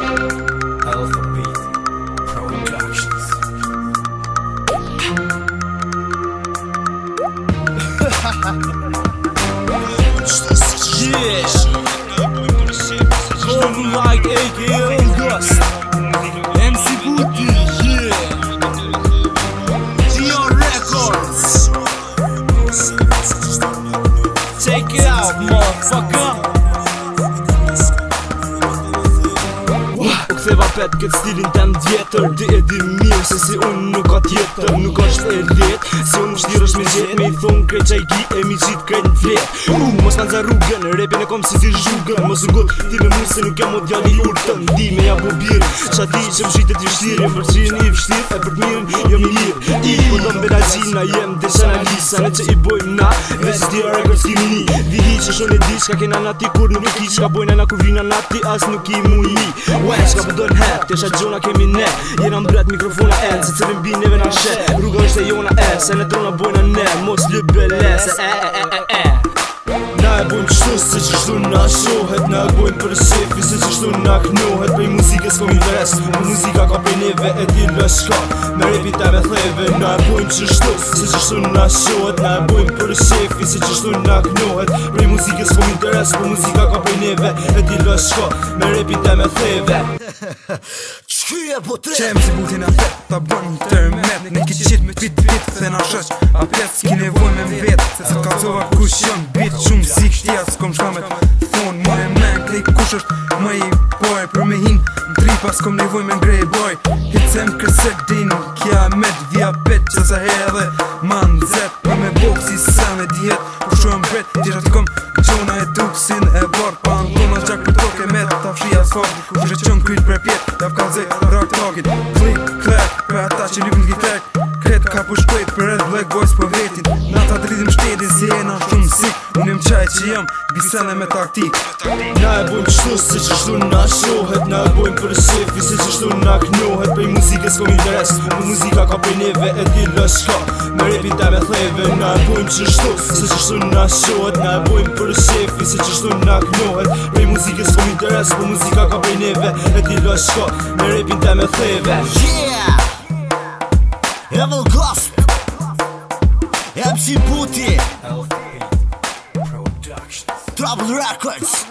Alphabet Productions. Yeah, Golden Light aka Ghost, MC Booty, yeah, Dion Records. Take it out, motherfucker. Ktheva pet këtë stilin tem djetër. Ti e di mirë se si unë nuk ka tjetër. Nuk është e letë, si unë vështirë është me gjetë. Me i thonë krejt qaj gi e mi qitë krejt në fletë. Mos në nëzë rrugën, repin e kom si zhugën. Mos në gotë ti me mu se nuk jam o djalli urtën. Di me ja bo birë, qa di që më shqitet i vështirë. Për qirën i vështirë, e për të mirën jam i lirë. Po do mbe gjina, jem desha në lisa. Ne që i bojmë na, veç Dion Records kimi ni. Vihi që shon e di qka kena nati kur nuk i ki. Qka bojna na kur vrina nati as nuk i mu i. Dojnë het, tesha gjona kemi ne. Jena mbret mikrofona en, se cilin bi neve na shet. Rruga është e jona e, se ne trona bojna ne. Mos lëbele, se na e bojmë qështu, se qështu na shohet. Na e bojmë për shefi, se qështu na knohet. Prej muzikës kom interes, muzika ka prej neve e dillë shka. Me repita me theve, na e bojmë qështu, se qështu na shohet. Na e bojmë për shefi, se qështu na knohet. Prej muzikës kom interes, muzika ka prej neve e dillë shka. Me repita me theve. Qkyje po tre Qem si butin a pet, ta bojnë internet. Ne ki qit me pit, se na shëq a pet s'ki nevoj me vet. Se s'ka cova kush jon, bit shumë si kështia s'kom shkamet. Thonë ma e men, klej kush është ma i boj. Për me hin, në tripa s'kom nevoj me ngrej boj. Hitsem kërset din, kja med via pet. Që sa herë ma nëzet, për me boksi sa me djet. Kur shumë bret, tjesha t'kom gjona e duksin e bar. Pa në kona gjak për toke met, ta fshi asfalt. Kush e qën kryt për pjet, ta fkalzej rak takit. Klik, klek, për ata që lypin gitek. Kret ka pu shkrejt për red black boys për vetin. Na ta dritim shtetin si jena shumë sik. Unë jem qaj që jam, bisene me taktik. Na e bojmë qështu, se qështu na shohet. Na e bojmë për shefi, se qështu na knohet. Prej muzikës kom interes, muzika ka prej neve e dillë shka. Me repita me theve, na e bojmë qështu, se qështu na shohet. Na e bojmë për shefi, se qështu na knohet. Prej muzikës kom interes, muzika ka prej neve e dillë shka. Me repita me theve. Yeah Evil Ghost MC Booty Alphabet Productions. Trouble Records